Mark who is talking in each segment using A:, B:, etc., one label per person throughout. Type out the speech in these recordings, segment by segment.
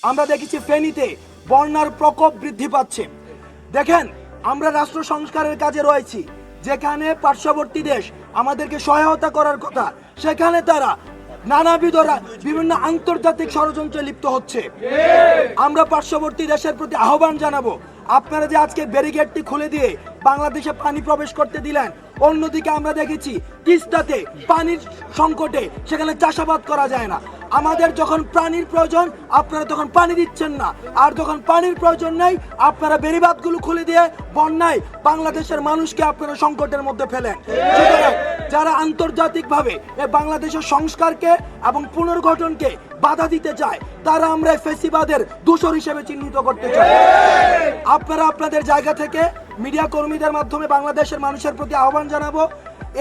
A: আমরা দেখেছি ফেনীতে বন্যার প্রকোপ বৃদ্ধি পাচ্ছে। দেখেন, আমরা রাষ্ট্র সংস্কারের কাজে রয়েছি, যেখানে পার্শ্ববর্তী দেশ আমাদেরকে সহায়তা করার কথা, সেখানে তারা নানাবিধ বিভিন্ন আন্তর্জাতিক ষড়যন্ত্রে লিপ্ত হচ্ছে। আমরা পার্শ্ববর্তী দেশের প্রতি আহ্বান জানাবো, আপনারা যে আজকে ব্যারিকেডটি খুলে দিয়ে বাংলাদেশে পানি প্রবেশ করতে দিলেন, অন্যদিকে আমরা দেখেছি তিস্তাতে পানির সংকটে সেখানে চাষাবাদ করা যায় না। আমাদের যখন পানির প্রয়োজন আপনারা তখন পানি দিচ্ছেন না, আর যখন পানির প্রয়োজন নেই আপনারা বেড়িবাঁধগুলো খুলে দিয়ে বন্যায় বাংলাদেশের মানুষকে আপনারা সংকটের মধ্যে ফেলেন। সুতরাং যারা আন্তর্জাতিকভাবে বাংলাদেশের সংস্কারকে এবং পুনর্গঠনকে বাধা দিতে চায়, তারা আমরা ফেসিবাদের দূষর হিসেবে চিহ্নিত করতে চাই। আপনারা আপনাদের জায়গা থেকে মিডিয়া কর্মীদের মাধ্যমে বাংলাদেশের মানুষের প্রতি আহ্বান জানাবো,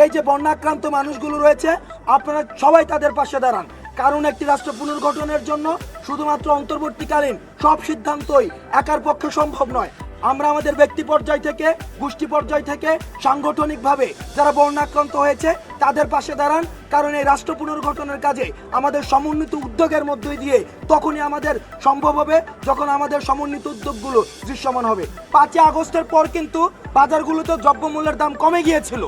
A: এই যে বন্যাক্রান্ত মানুষগুলো রয়েছে আপনারা সবাই তাদের পাশে দাঁড়ান। কারণ একটি রাষ্ট্র পুনর্গঠনের জন্য শুধুমাত্র অন্তর্বর্তীকালীন সব সিদ্ধান্তই একার পক্ষে সম্ভব নয়। আমরা আমাদের ব্যক্তি পর্যায় থেকে, গোষ্ঠী পর্যায় থেকে, সাংগঠনিকভাবে যারা বন্যাক্রান্ত হয়েছে তাদের পাশে দাঁড়ান। কারণ এই রাষ্ট্র পুনর্গঠনের কাজে আমাদের সমন্বিত উদ্যোগের মধ্যে দিয়ে তখনই আমাদের সম্ভব হবে, যখন আমাদের সমন্বিত উদ্যোগগুলো দৃশ্যমান হবে। 5 আগস্টের পর কিন্তু বাজারগুলোতে দ্রব্যমূল্যের দাম কমে গিয়েছিল,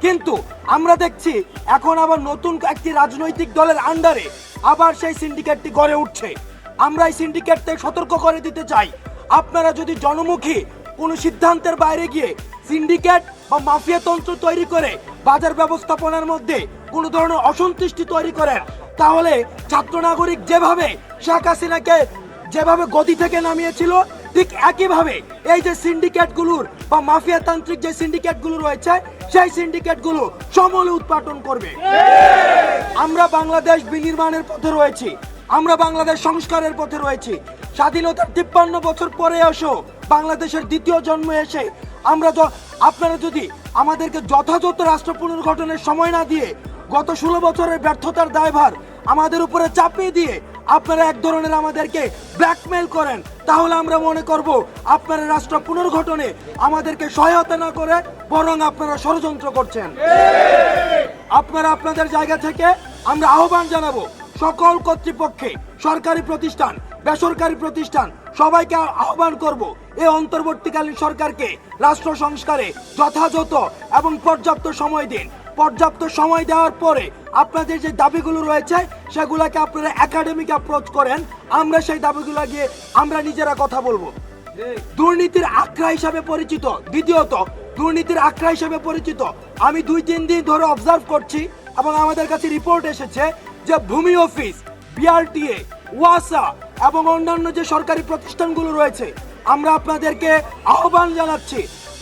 A: কিন্তু আমরা দেখছি এখন আবার নতুন একটি রাজনৈতিক দলের আন্ডারে আবার সেই সিন্ডিকেটটি গড়ে উঠছে। আমরা এই সিন্ডিকেট থেকে সতর্ক করে দিতে চাই, আপনারা যদি জনমুখী কোনো সিদ্ধান্তের বাইরে গিয়ে সিন্ডিকেট বা মাফিয়া তন্ত্র তৈরি করে বাজার ব্যবস্থাপনার মধ্যে কোনো ধরনের অসন্তুষ্টি তৈরি করেন, তাহলে ছাত্র নাগরিক যেভাবে শেখ হাসিনাকে যেভাবে গদি থেকে নামিয়েছিল, ঠিক একইভাবে এই যে সিন্ডিকেটগুলোর বা মাফিয়া তান্ত্রিক যে সিন্ডিকেটগুলো রয়েছে সেই সিন্ডিকেটগুলো সমূলে উৎপাটন করবে। আমরা বাংলাদেশ বিনির্মাণের পথে রয়েছি, আমরা বাংলাদেশ সংস্কারের পথে রয়েছি। স্বাধীনতার 53 বছর পরে এসো বাংলাদেশের দ্বিতীয় জন্ম এসে আমরা আপনারা যদি আমাদেরকে যথাযথ রাষ্ট্র পুনর্গঠনের সময় না দিয়ে গত 16 বছরের ব্যর্থতার দায়ভার আমাদের উপরে চাপিয়ে দিয়ে আপনারা এক ধরনের আমাদেরকে ব্ল্যাকমেল করেন, তাহলে আমরা মনে করব আপনারা রাষ্ট্র পুনর্গঠনে আমাদেরকে সহায়তা না করে বরং আপনারা ষড়যন্ত্র করছেন। আপনারা আপনাদের জায়গা থেকে আমরা আহ্বান জানাবো সকল কর্তৃপক্ষে, সরকারি প্রতিষ্ঠান, বেসরকারি প্রতিষ্ঠান, সবাইকে আহ্বান করব এই অন্তর্বর্তীকালীন সরকারকে রাষ্ট্র সংস্কারে যথাযথ এবং পর্যাপ্ত সময় দিন। পর্যাপ্ত সময় দেওয়ার পরে আপনাদের যে দাবিগুলো রয়েছে সেগুলোকে আপনারা একাডেমিক অ্যাপ্রোচ করেন, আমরা সেই দাবিগুলো গিয়ে আমরা নিজেরা কথা বলবো। দুর্নীতির আখড়া হিসাবে পরিচিত, দ্বিতীয়ত দুর্নীতির আখড়া হিসাবে পরিচিত আমি 2-3 দিন ধরে অবজার্ভ করছি এবং আমাদের কাছে রিপোর্ট এসেছে যে ভূমি অফিস, বিআরটিএ, ওয়াসা এবং অন্যান্য যে সরকারি প্রতিষ্ঠানগুলো রয়েছে, আমরা আপনাদেরকে আহ্বান জানাচ্ছি,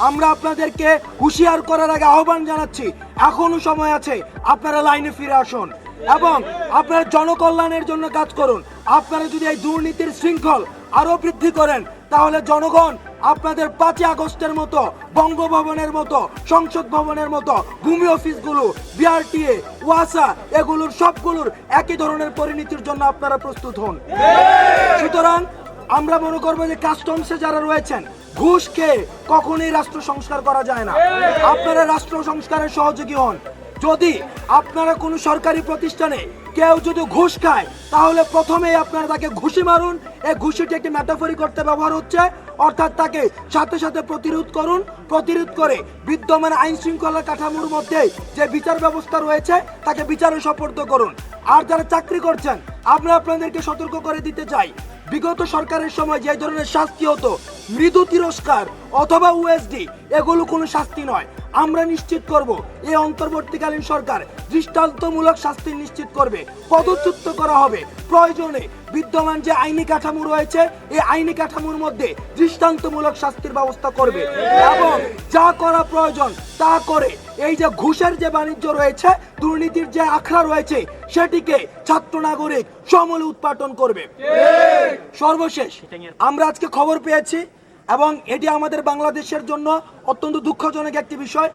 A: আমরা আপনাদেরকে হুঁশিয়ার করার আগে আহ্বান জানাচ্ছি, এখনো সময় আছে, আপনারা লাইনে ফিরে আসুন এবং আপনারা জনকল্যাণের জন্য কাজ করুন। আপনারা যদি এই দুর্নীতির শৃঙ্খল আরো বৃদ্ধি করেন, তাহলে জনগণ আপনাদের 5 আগস্টের মতো, বঙ্গভবনের মতো, সংসদ ভবনের মতো ভূমি অফিসগুলো, বিআরটিএ, ওয়াসা এগুলোর সবগুলোর একই ধরনের পরিণতির জন্য আপনারা প্রস্তুত হন। সুতরাং আমরা মনে করবো যে কাস্টমসে যারা রয়েছেন ঘুষ খেয়ে কখনোই রাষ্ট্র সংস্কার করা যায় না। আপনারা রাষ্ট্র সংস্কারের সহযোগী হন। যদি আপনারা কোনো সরকারি প্রতিষ্ঠানে কেউ যদি ঘুষ খায়, তাহলে প্রথমেই আপনারা তাকে ঘুষি মারুন। এই ঘুষিটি একটি ম্যাটাফরি করতে ব্যবহার হচ্ছে, অর্থাৎ তাকে সাথে সাথে প্রতিরোধ করুন। প্রতিরোধ করে বিদ্যমান আইন শৃঙ্খলা কাঠামোর মধ্যে যে বিচার ব্যবস্থা রয়েছে তাকে বিচারে সোপর্দ করুন। আর যারা চাকরি করছেন, আমরা আপনাদেরকে সতর্ক করে দিতে চাই, বিগত সরকারের সময় যে ধরনের শাস্তি হতো, মৃদু তিরস্কার অথবা ওএসডি, এগুলো কোনো শাস্তি নয়। আমরা নিশ্চিত করব এই অন্তর্বর্তীকালীন সরকার দৃষ্টান্তমূলক শাস্তি নিশ্চিত করবে, পদচ্যুত করা হবে। প্রয়োজনে বিদ্যমান যে আইনি কাঠামো রয়েছে এই আইনি কাঠামোর মধ্যে দৃষ্টান্তমূলক শাস্তির ব্যবস্থা করবে এবং যা করা প্রয়োজন তা করে এই যে ঘুষের যে বাণিজ্য রয়েছে, দুর্নীতির যে আখড়া রয়েছে, সেটিকে ছাত্র নাগরিক সমূলে উৎপাটন করবে। সর্বশেষ আমরা আজকে খবর পেয়েছি এবং এটি আমাদের বাংলাদেশের জন্য অত্যন্ত দুঃখজনক একটি বিষয়।